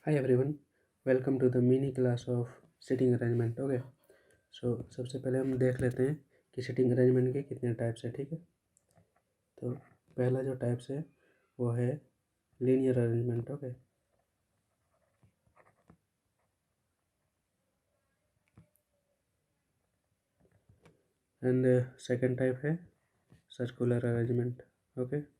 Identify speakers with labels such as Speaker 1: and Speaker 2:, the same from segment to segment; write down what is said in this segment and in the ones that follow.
Speaker 1: Hi everyone, welcome to the mini class of sitting arrangement. Okay सबसे पहले हम देख लेते हैं कि सिटिंग अरेंजमेंट के कितने टाइप्स है। ठीक है, तो पहला जो टाइप्स है वो है linear arrangement. Okay, and second type है सर्कुलर अरेंजमेंट। ओके,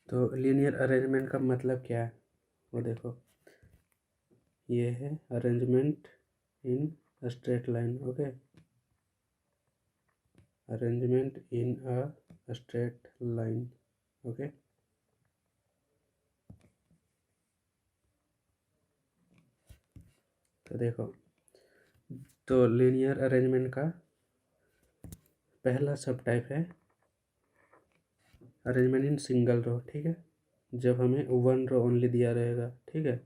Speaker 1: तो लीनियर अरेंजमेंट का मतलब क्या है वो देखो, ये है arrangement in straight line. Okay, arrangement in a straight line. Okay, तो देखो, तो लीनियर अरेंजमेंट का पहला सब टाइप है अरेंजमेंट इन सिंगल रो। ठीक है, जब हमें वन रो ओनली दिया रहेगा। ठीक है,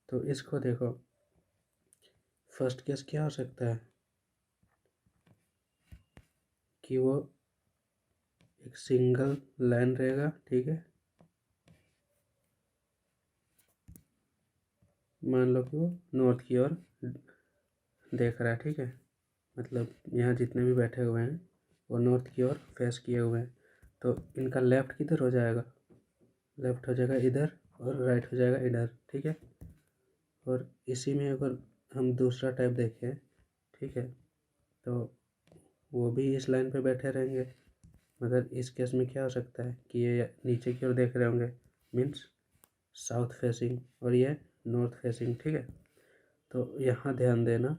Speaker 1: तो इसको देखो, फर्स्ट केस क्या हो सकता है कि वो एक सिंगल लाइन रहेगा। ठीक है, मान लो कि वो नॉर्थ की ओर देख रहा है। ठीक है, मतलब यहाँ जितने भी बैठे हुए हैं वो नॉर्थ की ओर फेस किए हुए हैं, तो इनका लेफ्ट किधर हो जाएगा, लेफ्ट हो जाएगा इधर, और राइट हो जाएगा इधर। ठीक है, और इसी में अगर हम दूसरा टाइप देखें, ठीक है, तो वो भी इस लाइन पे बैठे रहेंगे, मगर इस केस में क्या हो सकता है कि ये नीचे की ओर देख रहे होंगे, मीन्स साउथ फेसिंग, और ये नॉर्थ फेसिंग। ठीक है, तो यहाँ ध्यान देना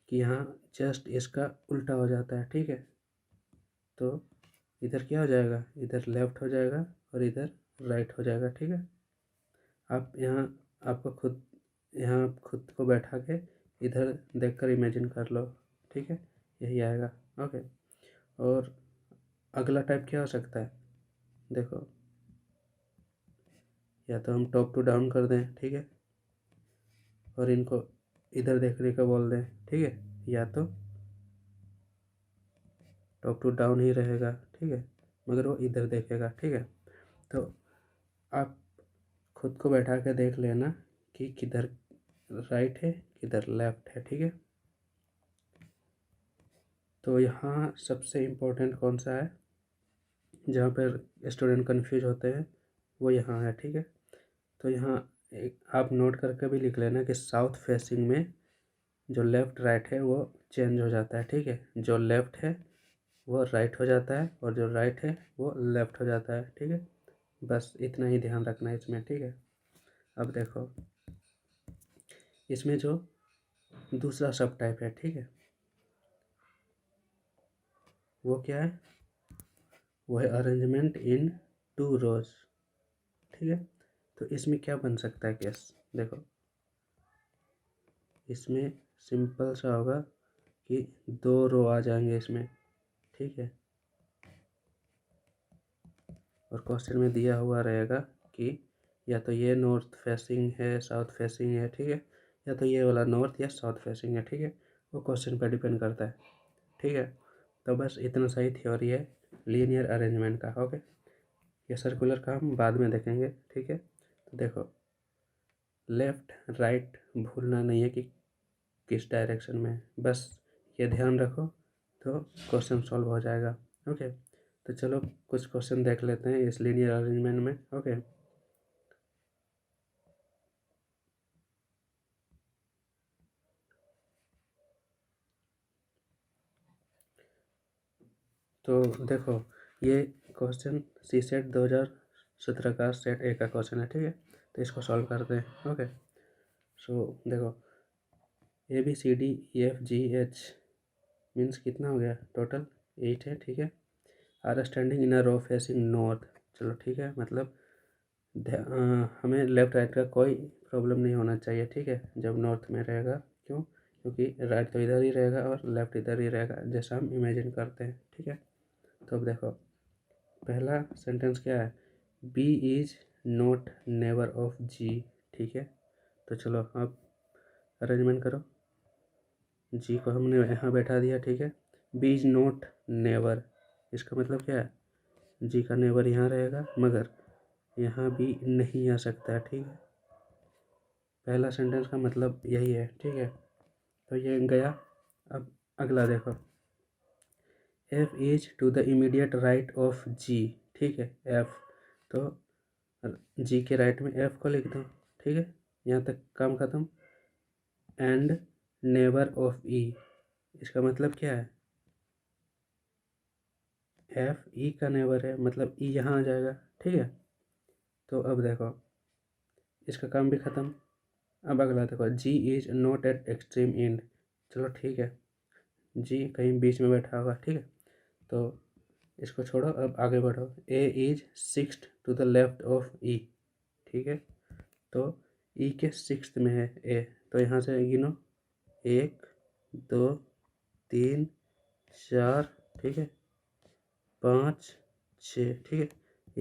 Speaker 1: कि यहाँ जस्ट इसका उल्टा हो जाता है। ठीक है, तो इधर क्या हो जाएगा, इधर लेफ्ट हो जाएगा और इधर राइट हो जाएगा। ठीक है, आप यहाँ आपको खुद यहाँ आप खुद को बैठा के इधर देखकर इमेजिन कर लो। ठीक है, यही आएगा। ओके, और अगला टाइप क्या हो सकता है, देखो, या तो हम टॉप टू डाउन कर दें। ठीक है, और इनको इधर देखने का बोल दें। ठीक है, या तो टॉप टू डाउन ही रहेगा। ठीक है, मगर वो इधर देखेगा। ठीक है, तो आप खुद को बैठा के देख लेना कि किधर राइट है किधर लेफ्ट है। ठीक है, तो यहाँ सबसे इम्पोर्टेंट कौन सा है जहाँ पर स्टूडेंट कंफ्यूज होते हैं, वो यहाँ है। ठीक है, तो यहाँ एक आप नोट करके भी लिख लेना कि साउथ फेसिंग में जो लेफ़्ट राइट है वो चेंज हो जाता है। ठीक है, जो लेफ़्ट है वो राइट हो जाता है और जो राइट है वो लेफ़्ट हो जाता है। ठीक है, बस इतना ही ध्यान रखना है इसमें। ठीक है, अब देखो, इसमें जो दूसरा सब टाइप है, ठीक है, वो क्या है, वो है अरेंजमेंट इन टू रोज। ठीक है, तो इसमें क्या बन सकता है केस, देखो, इसमें सिंपल सा होगा कि दो रो आ जाएंगे इसमें। ठीक है, और क्वेश्चन में दिया हुआ रहेगा कि या तो ये नॉर्थ फेसिंग है साउथ फेसिंग है। ठीक है, या तो ये वाला नॉर्थ या साउथ फेसिंग है। ठीक है, वो क्वेश्चन पर डिपेंड करता है। ठीक है, तो बस इतना सही थ्योरी है लीनियर अरेंजमेंट का। ओके, ये सर्कुलर का हम बाद में देखेंगे। ठीक है, तो देखो, लेफ़्ट राइट भूलना नहीं है कि किस डायरेक्शन में, बस ये ध्यान रखो तो क्वेश्चन सॉल्व हो जाएगा। ओके, तो चलो कुछ क्वेश्चन देख लेते हैं इस लीनियर अरेंजमेंट में। ओके, तो देखो, ये क्वेश्चन सी सेट 2017 का सेट ए का क्वेश्चन है। ठीक है, तो इसको सॉल्व करते हैं। ओके, सो देखो, A B C D E F G H means कितना हो गया टोटल 8 है। ठीक है, are standing in a row facing north. चलो ठीक है, मतलब हमें लेफ्ट राइट का कोई प्रॉब्लम नहीं होना चाहिए। ठीक है, जब नॉर्थ में रहेगा, क्यों, क्योंकि राइट तो इधर ही रहेगा और लेफ्ट इधर ही रहेगा जैसा हम इमेजिन करते हैं। ठीक है, तो अब देखो, पहला सेंटेंस क्या है, B is not neighbour of G. ठीक है, तो चलो अब अरेंजमेंट करो, जी को हमने यहाँ बैठा दिया। ठीक है, बी इज नॉट नेबर इसका मतलब क्या है, जी का नेबर यहाँ रहेगा मगर यहाँ भी नहीं आ सकता है, ठीक है। पहला सेंटेंस का मतलब यही है, ठीक है। तो ये गया। अब अगला देखो, F is to the immediate right of G, ठीक है। एफ, तो जी के राइट में एफ को लिख दो, ठीक है। यहाँ तक काम खत्म। एंड नेबर ऑफ ई, इसका मतलब क्या है, एफ ई का नेबर है, मतलब ई यहाँ आ जाएगा, ठीक है। तो अब देखो इसका काम भी ख़त्म। अब अगला देखो, G is not at extreme end, चलो ठीक है, जी कहीं बीच में बैठा होगा, ठीक है। तो इसको छोड़ो, अब आगे बढ़ो। A is sixth to the left of E, ठीक है। तो ई के सिक्स्थ में है ए, तो यहाँ से गिनो, 1 2 3 4, ठीक है, 5 6, ठीक है,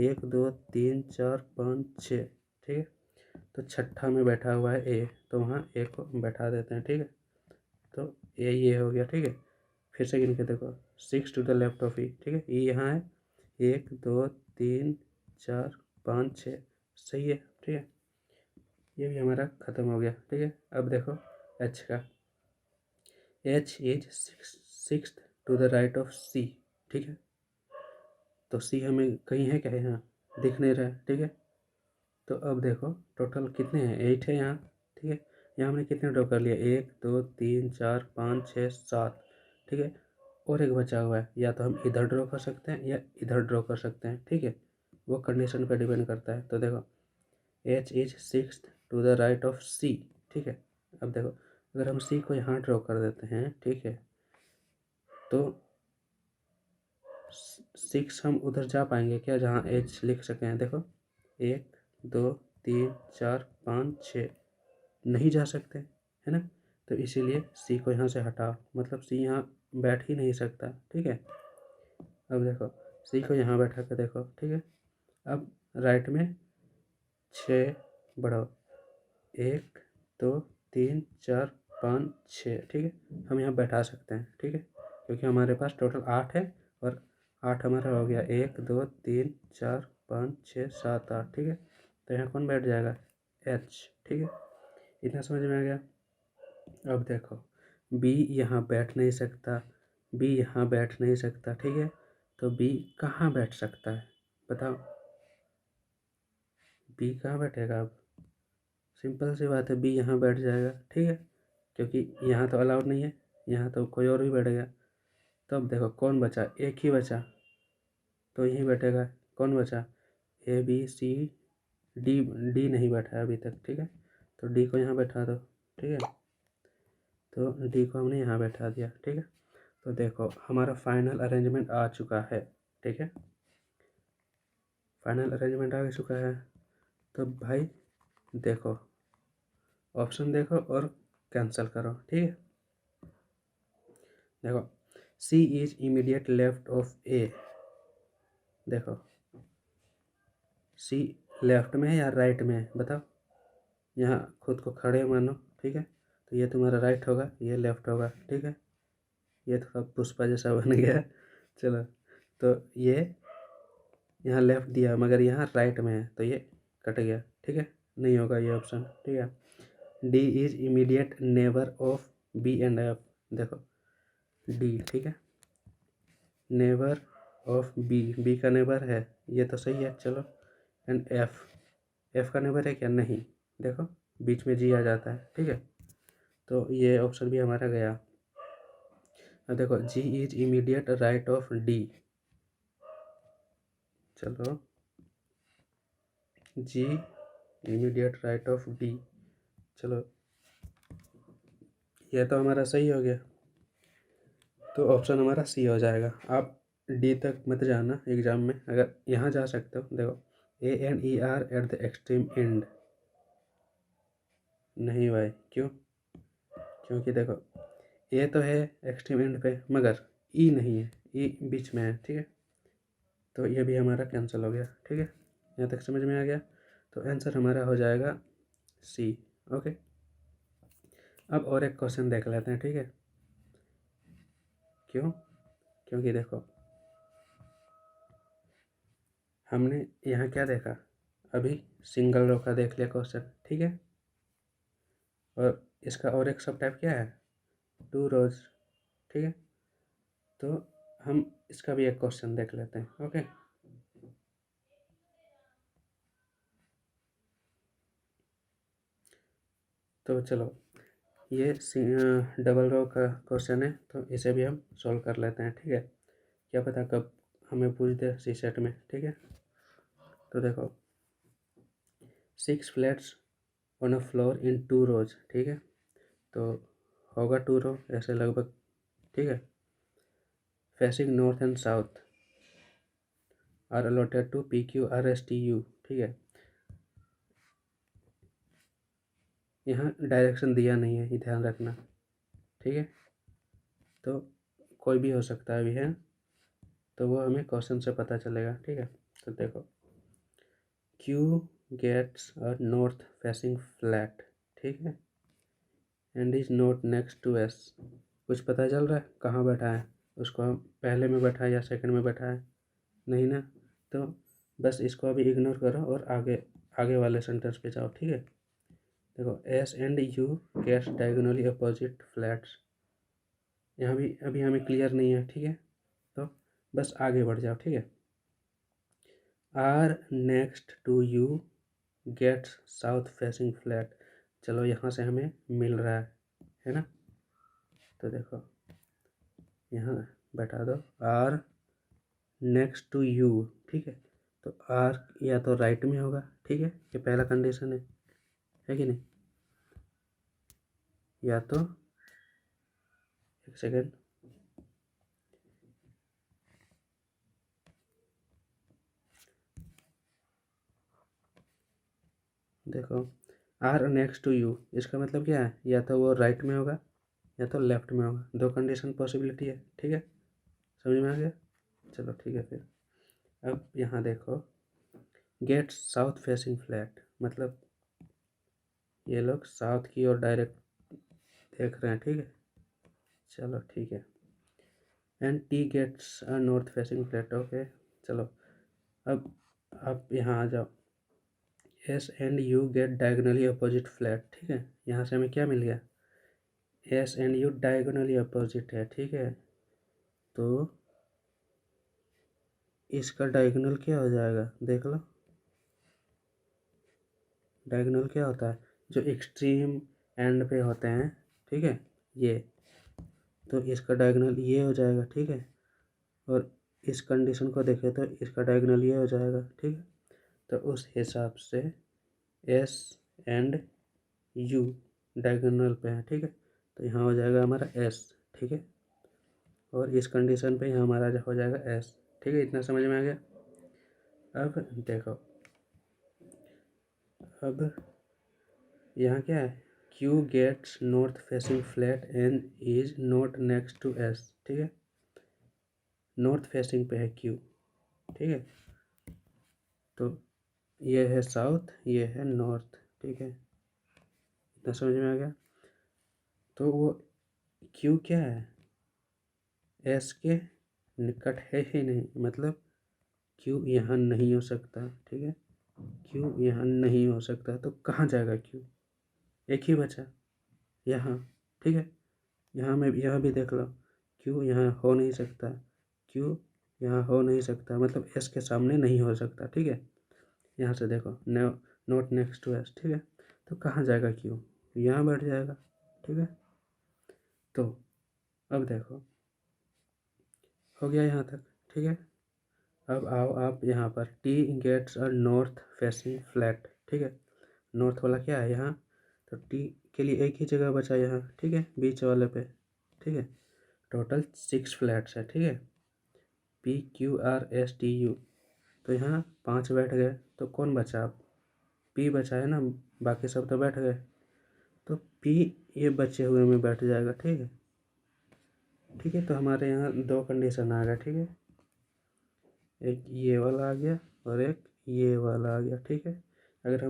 Speaker 1: 1 2 3 4 5 6, ठीक है। तो छठा में बैठा हुआ है ए, तो वहाँ ए को बैठा देते हैं, ठीक है। तो ये हो गया, ठीक है। फिर से गिन के देखो, 6 to the left of E, ठीक है, ई यहाँ है, 1 2 3 4 5 6, सही है, ठीक है। ये भी हमारा ख़त्म हो गया, ठीक है। अब देखो एच का, H is sixth to the right of C, ठीक है। तो सी हमें कहीं है क्या, यहाँ दिख नहीं रहा है, ठीक है। तो अब देखो टोटल कितने हैं, 8 है यहाँ, ठीक है। यहाँ हमने कितने ड्रॉ कर लिया, 1 2 3 4 5 6 7, ठीक है। और एक बचा हुआ है, या तो हम इधर ड्रॉ कर सकते हैं या इधर ड्रॉ कर सकते हैं, ठीक है। वो कंडीशन पर डिपेंड करता है। तो देखो H is sixth to the right of C, ठीक है। अब देखो अगर हम सी को यहाँ ड्रॉ कर देते हैं, ठीक है, तो 6 हम उधर जा पाएंगे क्या जहाँ एच लिख सकें, देखो 1 2 3 4 5 6, नहीं जा सकते, है ना। तो इसीलिए सी को यहाँ से हटाओ, मतलब सी यहाँ बैठ ही नहीं सकता, ठीक है। अब देखो सी को यहाँ बैठा के देखो, ठीक है। अब राइट में 6 बढ़ाओ, 1 2 3 4 5 6, ठीक है। हम यहाँ बैठा सकते हैं, ठीक है, क्योंकि हमारे पास टोटल 8 है और 8 हमारा हो गया, 1 2 3 4 5 6 7 8, ठीक है। तो यहाँ कौन बैठ जाएगा, एच, ठीक है। इतना समझ में आ गया। अब देखो बी यहाँ बैठ नहीं सकता, बी यहाँ बैठ नहीं सकता, ठीक है। तो बी कहाँ बैठ सकता है, बताओ, बी कहाँ बैठेगा। अब सिंपल सी बात है, बी यहाँ बैठ जाएगा, ठीक है, क्योंकि यहाँ तो अलाउड नहीं है, यहाँ तो कोई और भी बैठेगा। तो अब देखो कौन बचा, एक ही बचा, तो यहीं बैठेगा। कौन बचा, A B C D, D नहीं बैठा है अभी तक, ठीक है। तो डी को यहाँ बैठा दो, ठीक है। तो डी को हमने यहाँ बैठा दिया, ठीक है। तो देखो हमारा फाइनल अरेंजमेंट आ चुका है, ठीक है, फाइनल अरेंजमेंट आ चुका है। तो भाई देखो, ऑप्शन देखो और कैंसिल करो, ठीक है। देखो सी इज इमीडिएट लेफ्ट ऑफ ए, देखो सी लेफ्ट में है या राइट में है, बताओ। यहाँ खुद को खड़े मानो, ठीक है। तो ये तुम्हारा राइट होगा, ये लेफ्ट होगा, ठीक है। ये थोड़ा पुष्पा जैसा बन गया, चलो। तो ये यहाँ लेफ्ट दिया मगर यहाँ राइट में है, तो ये कट गया, ठीक है, नहीं होगा ये ऑप्शन, ठीक है। D is immediate neighbour of B and F, देखो डी, ठीक है, नेबर ऑफ बी, बी का नेबर है, ये तो सही है, चलो। एंड एफ, एफ का नेबर है क्या, नहीं, देखो बीच में जी आ जाता है, ठीक है। तो ये ऑप्शन भी हमारा गया। अब देखो G is immediate right of D, चलो G immediate right of D, चलो ये तो हमारा सही हो गया। तो ऑप्शन हमारा सी हो जाएगा। आप डी तक मत जाना एग्ज़ाम में, अगर यहाँ जा सकते हो, देखो A and E R at the extreme and, नहीं भाई, क्यों, क्योंकि देखो ए तो है एक्सट्रीम एंड पे मगर ई नहीं है, ई बीच में है, ठीक है। तो ये भी हमारा कैंसिल हो गया, ठीक है, यहाँ तक समझ में आ गया। तो आंसर हमारा हो जाएगा सी, ओके। अब और एक क्वेश्चन देख लेते हैं, ठीक है। क्यों, क्योंकि देखो हमने यहाँ क्या देखा, अभी सिंगल रो का देख लिया क्वेश्चन, ठीक है। और इसका और एक सब टाइप क्या है, 2 रोज, ठीक है। तो हम इसका भी एक क्वेश्चन देख लेते हैं, ओके। तो चलो, ये डबल रो का क्वेश्चन है, तो इसे भी हम सॉल्व कर लेते हैं, ठीक है। क्या पता कब हमें पूछ दे सी सेट में, ठीक है। तो देखो, 6 फ्लैट्स ऑन अ फ्लोर इन 2 रोज, ठीक है। तो होगा 2 रो ऐसे लगभग, ठीक है। Facing north and south are allotted to PQRSTU, ठीक है। यहाँ डायरेक्शन दिया नहीं है, ये ध्यान रखना, ठीक है। तो कोई भी हो सकता है अभी, है, तो वो हमें क्वेश्चन से पता चलेगा, ठीक है। तो देखो, Q gets a north facing flat, ठीक है, and is not next to S। कुछ पता चल रहा है कहाँ बैठा है, उसको हम पहले में बैठा है या सेकंड में बैठा है, नहीं ना। तो बस इसको अभी इग्नोर करो और आगे आगे वाले सेंटेंस पे जाओ, ठीक है। देखो, S and U gets diagonally opposite flats, यहाँ भी अभी हमें क्लियर नहीं है, ठीक है। तो बस आगे बढ़ जाओ, ठीक है। R next to U gets south facing flat, चलो यहाँ से हमें मिल रहा है ना। तो देखो, यहाँ बैठा दो आर नेक्स्ट टू यू, ठीक है। तो आर या तो राइट में होगा, ठीक है, ये पहला कंडीशन है कि नहीं। या तो एक सेकेंड, देखो, आर नेक्स्ट टू यू, इसका मतलब क्या है, या तो वो राइट में होगा या तो लेफ्ट में होगा, दो कंडीशन पॉसिबिलिटी है, ठीक है। समझ में आ गया, चलो ठीक है। फिर अब यहाँ देखो, गेट साउथ फेसिंग फ्लैट, मतलब ये लोग साउथ की ओर डायरेक्ट देख रहे हैं, ठीक है। चलो ठीक है। And T gets a north facing flat, okay. चलो, अब आप यहाँ आ जाओ, S and U get diagonally opposite flat, ठीक है। यहाँ से हमें क्या मिल गया, S and U diagonally opposite है, ठीक है। तो इसका डायगोनल क्या हो जाएगा, देख लो। डायगोनल क्या होता है, जो एक्सट्रीम एंड पे होते हैं, ठीक है, ये। तो इसका डायगोनल ये हो जाएगा, ठीक है। और इस कंडीशन को देखें तो इसका डायगोनल ये हो जाएगा, ठीक है। तो उस हिसाब से एस एंड यू डायगोनल पे है, ठीक है। तो यहाँ हो जाएगा हमारा एस, ठीक है। और इस कंडीशन पे यहाँ हमारा हो जाएगा एस, ठीक है। इतना समझ में आ गया। अब देखो, अब यहाँ क्या है, Q gets north facing flat and is not next to S, ठीक है। नॉर्थ फेसिंग पे है Q, ठीक है। तो ये है साउथ, ये है नॉर्थ, ठीक है। इतना समझ में आ गया। तो वो Q क्या है, S के निकट है ही नहीं, मतलब Q यहाँ नहीं हो सकता, ठीक है। Q यहाँ नहीं हो सकता, तो कहाँ जाएगा Q, एक ही बचा यहाँ, ठीक है। यहाँ में यहाँ भी देख लो, Q यहाँ हो नहीं सकता, Q यहाँ हो नहीं सकता, मतलब S के सामने नहीं हो सकता, ठीक है। यहाँ से देखो, नॉट नेक्स्ट टू S, ठीक है। तो कहाँ जाएगा Q, यहाँ बैठ जाएगा, ठीक है। तो अब देखो, हो गया यहाँ तक, ठीक है। अब आओ आप यहाँ पर, T gets a north facing flat, ठीक है। नॉर्थ वाला क्या है यहाँ, तो T के लिए एक ही जगह बचा यहाँ, ठीक है, बीच वाले पे, ठीक है। टोटल 6 फ्लैट्स है, ठीक है, PQRSTU। तो यहाँ 5 बैठ गए, तो कौन बचा, अब P बचा है ना, बाकी सब तो बैठ गए। तो P ये बचे हुए में बैठ जाएगा, ठीक है। ठीक है, तो हमारे यहाँ दो कंडीशन आ गया, ठीक है। एक ये वाला आ गया और एक ये वाला आ गया, ठीक है। अगर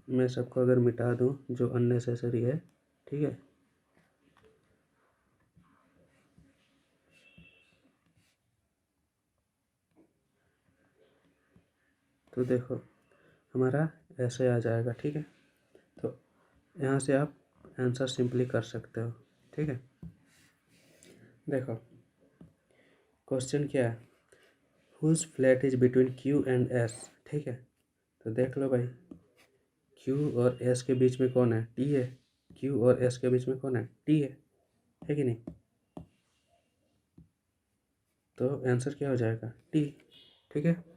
Speaker 1: मैं सबको अगर मिटा दूँ जो अननेसेसरी है, ठीक है। तो देखो हमारा ऐसे आ जाएगा, ठीक है। तो यहाँ से आप आंसर सिंपली कर सकते हो, ठीक है। देखो क्वेश्चन क्या है, whose flat is between Q and S, ठीक है। तो देख लो भाई, क्यू और एस के बीच में कौन है, टी है। क्यू और एस के बीच में कौन है, टी है कि नहीं। तो आंसर क्या हो जाएगा, टी, ठीक है।